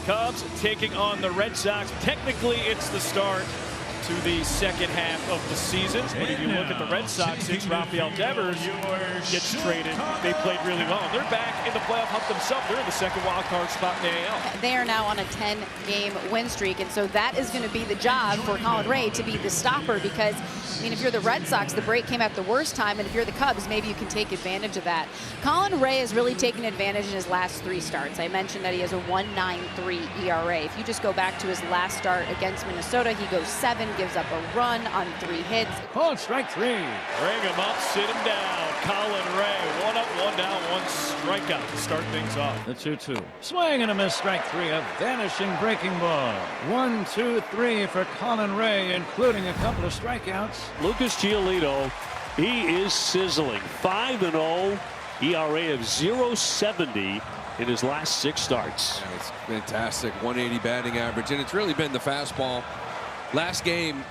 Cubs taking on the Red Sox. Technically, it's the start to the second half of the season. But if you look at the Red Sox, since Rafael Devers gets traded, they played really well. They're back in the playoff hunt themselves. They're in the second wild card spot in the AL. They are now on a 10-game win streak, and so that is going to be the job for Colin Rea to be the stopper, because, I mean, if you're the Red Sox, the break came at the worst time, and if you're the Cubs, maybe you can take advantage of that. Colin Rea has really taken advantage in his last 3 starts. I mentioned that he has a 1.93 ERA. If you just go back to his last start against Minnesota, he goes 7, gives up a run on 3 hits. Called strike 3. Bring him up, sit him down. Colin Rea, 1 up, 1 down, 1 strikeout to start things off. The 2-2. Swing and a miss, strike 3. A vanishing breaking ball. 1, 2, 3 for Colin Rea, including a couple of strikeouts. Lucas Giolito, he is sizzling. 5-0, ERA of 0.70 in his last 6 starts. Yeah, it's fantastic. 180 batting average, and it's really been the fastball. Last game,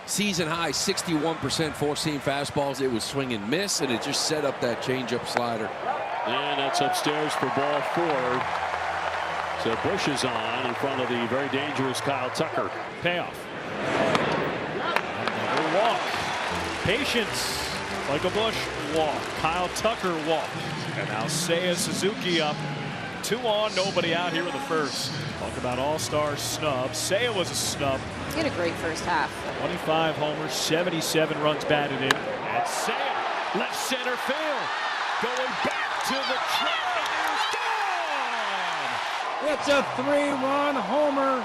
season high 61% four-seam fastballs. It was swing and miss, and it just set up that changeup slider. And that's upstairs for ball 4. So Bush is on in front of the very dangerous Kyle Tucker. Payoff. Another walk. Patience. Michael Bush walk. Kyle Tucker walk. And now Seiya Suzuki up. 2 on, nobody out here in the first. Talk about all-star snubs. Seiya was a snub. He had a great first half. 25 homers, 77 runs batted in. And Seiya, left center field. Going back to the track, and It's a 3-run homer.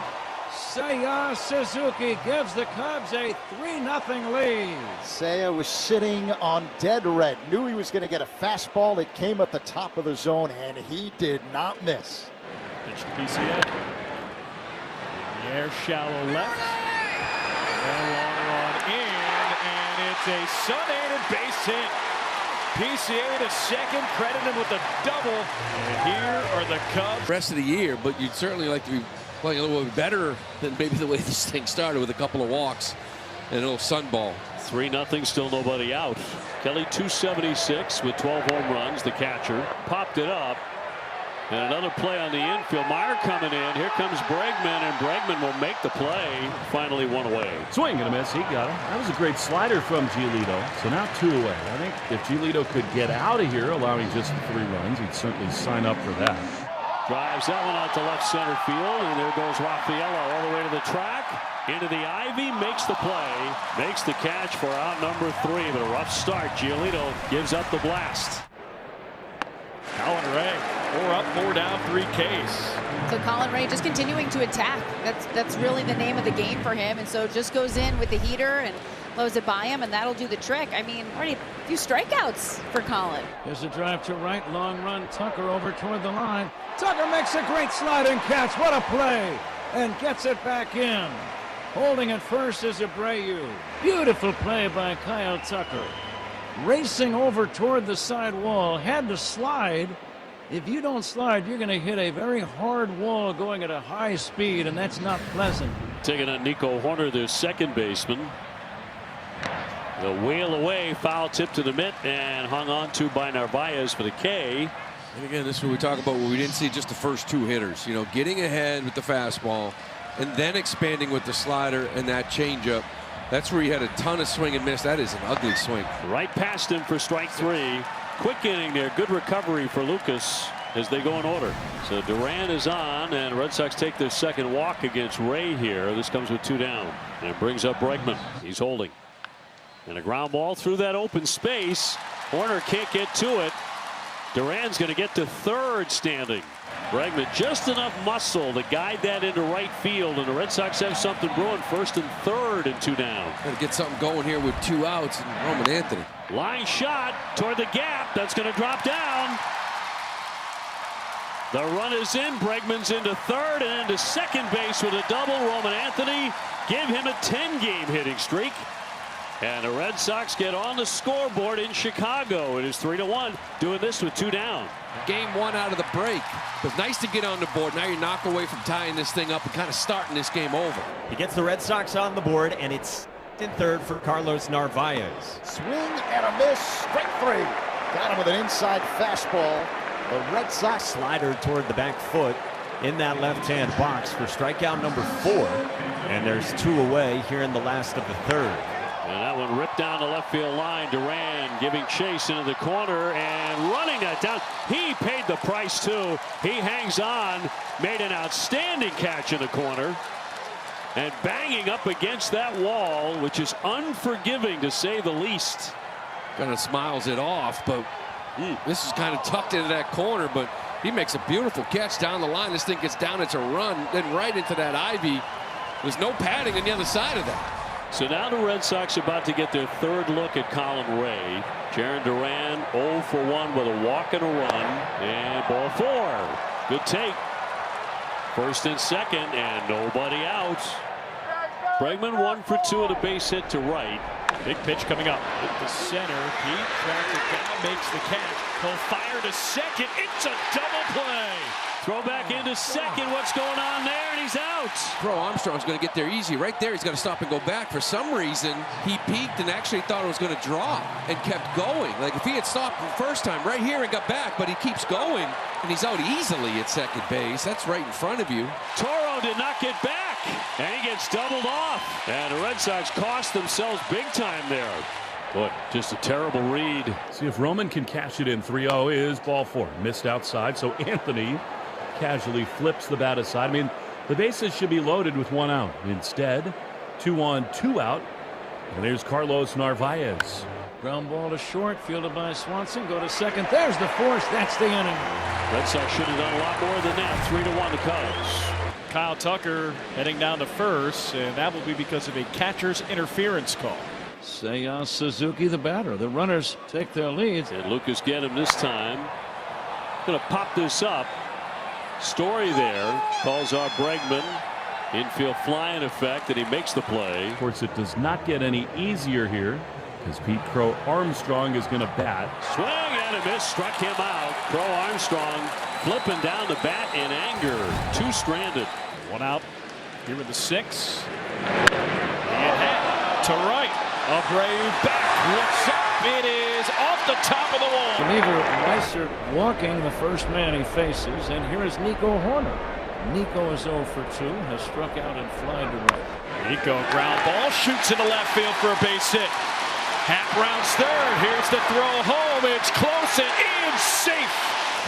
Seiya Suzuki gives the Cubs a 3-0 lead. Seiya was sitting on dead red. Knew he was going to get a fastball. It came at the top of the zone, and he did not miss. pitch to PCA. In the air, shallow left. And long run in, and it's a Sun-aided base hit. PCA to second, credit him with a double. And here are the Cubs. Rest of the year, but you'd certainly like to be playing a little bit better than maybe the way this thing started, with a couple of walks and a little sunball. 3-0, still nobody out. Kelly 276 with 12 home runs, the catcher. Popped it up. And another play on the infield. Meyer coming in. Here comes Bregman, and Bregman will make the play. Finally 1 away. Swing and a miss. He got him. That was a great slider from Giolito. So now 2 away. I think if Giolito could get out of here, allowing just 3 runs, he'd certainly sign up for that. Drives that one out to left center field, and there goes Raffaello all the way to the track. Into the ivy, makes the play, makes the catch for out number 3, but a rough start. Giolito gives up the blast. Colin Rea, 4 up, 4 down, 3 Ks. So Colin Rea just continuing to attack. That's really the name of the game for him, and so just goes in with the heater and blows it by him, and that'll do the trick. I mean, already a few strikeouts for Colin. Here's a drive to right, long run. Tucker over toward the line. Tucker makes a great sliding catch. What a play! And gets it back in. Holding at first is Abreu. Beautiful play by Kyle Tucker. Racing over toward the side wall. Had to slide. If you don't slide, you're going to hit a very hard wall going at a high speed, and that's not pleasant. Taking on Nico Horner, the second baseman. The wheel away, foul tip to the mitt, and hung on to by Narvaez for the K. And again, this is what we talk about, where we didn't see just the first 2 hitters. You know, getting ahead with the fastball and then expanding with the slider and that changeup. That's where he had a ton of swing and miss. That is an ugly swing. Right past him for strike 3. Quick inning there. Good recovery for Lucas as they go in order. So Duran is on, and Red Sox take their second walk against Ray here. This comes with 2 down. And it brings up Bregman. He's holding. And a ground ball through that open space. Horner can't get to it. Duran's going to get to third standing. Bregman just enough muscle to guide that into right field, and the Red Sox have something brewing. First and third and 2 down. Got to get something going here with 2 outs and Roman Anthony. Line shot toward the gap. That's going to drop down. The run is in. Bregman's into third and into second base with a double. Roman Anthony give him a 10-game hitting streak. And the Red Sox get on the scoreboard in Chicago. It is 3-1, doing this with 2 down. Game 1 out of the break. It was nice to get on the board. Now you're knocked away from tying this thing up and kind of starting this game over. He gets the Red Sox on the board, and it's in third for Carlos Narvaez. Swing and a miss, strike 3. Got him with an inside fastball. The Red Sox Slider toward the back foot. in that left-hand box for strikeout number 4. And there's 2 away here in the last of the 3rd. And that one ripped down the left field line. Duran giving chase into the corner and running that down. He paid the price too. He hangs on, made an outstanding catch in the corner, and banging up against that wall, which is unforgiving to say the least. Kind of smiles it off, but this is kind of tucked into that corner, but he makes a beautiful catch down the line. This thing gets down, it's a run, then right into that ivy. There's no padding on the other side of that. So now the Red Sox are about to get their 3rd look at Colin Ray. Jarren Duran 0 for 1 with a walk and a run, and ball 4. Good take. 1st and 2nd, and nobody out. Bregman 1 for 2 at a base hit to right. Big pitch coming up. Hit the center. Pete tracks it down, makes the catch. He'll fire to second. It's a double play. Throw back into second. What's going on there? And he's out. Bro, Armstrong's going to get there easy. Right there, he's got to stop and go back. For some reason, he peaked and actually thought it was going to drop and kept going. Like if he had stopped the first time right here and got back, but he keeps going, and he's out easily at second base. That's right in front of you. Toro did not get back, and he gets doubled off. And the Red Sox cost themselves big time there. Boy, just a terrible read. See if Roman can cash it in. 3-0 is ball 4. Missed outside, so Anthony casually flips the bat aside. I mean, the bases should be loaded with 1 out. Instead, 2 on, 2 out. And there's Carlos Narvaez. Ground ball to short, fielded by Swanson. Go to second. There's the force. That's the inning. Red Sox should have done a lot more than that. 3-1 the Cubs. Kyle Tucker heading down to first, and that will be because of a catcher's interference call. Seiya Suzuki, the batter. The runners take their lead. And Lucas get him this time. Going to pop this up. Story there calls out Bregman. Infield fly in effect, and he makes the play. Of course, it does not get any easier here because Pete Crow Armstrong is going to bat. Swing and a miss, struck him out. Crow Armstrong flipping down the bat in anger. 2 stranded. 1 out here with the 6. And hit to right. Abreu back, looks up. It is off the top of the wall. Reliever Weissert walking the first man he faces, and here is Nico Horner. Nico is 0 for 2, has struck out and fly to right. Nico ground ball, shoots into left field for a base hit. Hat rounds third. Here's the throw home. It's close and in, safe.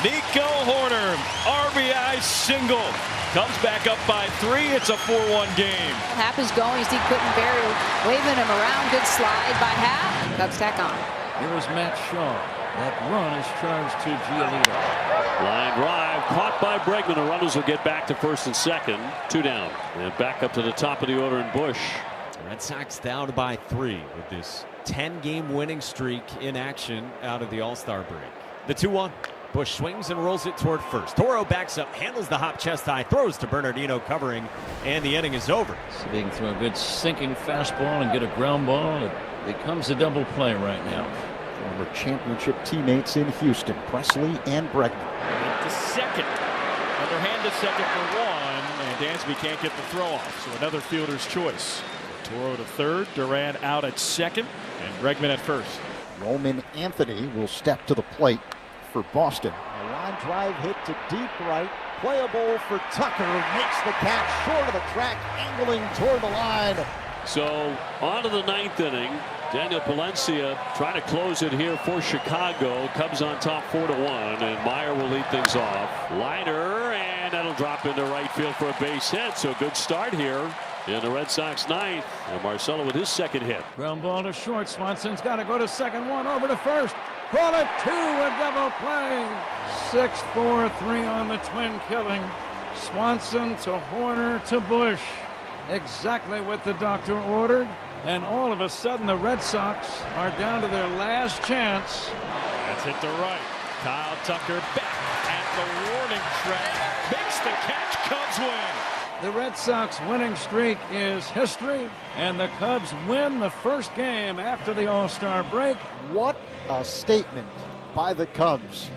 Nico Horner, RBI single. Comes back up by 3. It's a 4-1 game. Happ is going. You see Quittenberry waving him around. Good slide by Happ. Cubs tack on. Here is Matt Shaw. That run is charged to Giolito. Line drive caught by Bregman. The runners will get back to first and second. 2 down. And back up to the top of the order in Bush. Red Sox down by 3 with this 10-game winning streak in action out of the All-Star break. The 2-1. Bush swings and rolls it toward first. Toro backs up, handles the hop chest high, throws to Bernardino covering, and the inning is over. So they can throw a good sinking fastball and get a ground ball. It becomes a double play right now. Former championship teammates in Houston, Presley and Bregman. To second. Underhand to second for 1, and Dansby can't get the throw off. So another fielder's choice. Toro to third, Duran out at second, and Bregman at first. Roman Anthony will step to the plate for Boston. A line drive hit to deep right. Playable for Tucker. Makes the catch short of the track, angling toward the line. So on to the 9th inning. Daniel Palencia trying to close it here for Chicago. Cubs on top 4-1, and Meyer will lead things off. Liner, and that'll drop into right field for a base hit. So a good start here in the Red Sox 9th. And Marcelo with his 2nd hit. Ground ball to short. Swanson's got to go to second. 1 over to first. Call it 2, a double play. 6-4-3 on the twin killing. Swanson to Horner to Bush. Exactly what the doctor ordered. And all of a sudden the Red Sox are down to their last chance. That's hit to right. Kyle Tucker back at the warning track. Makes the catch. Cubs win. The Red Sox winning streak is history, and the Cubs win the first game after the All-Star break. What a statement by the Cubs.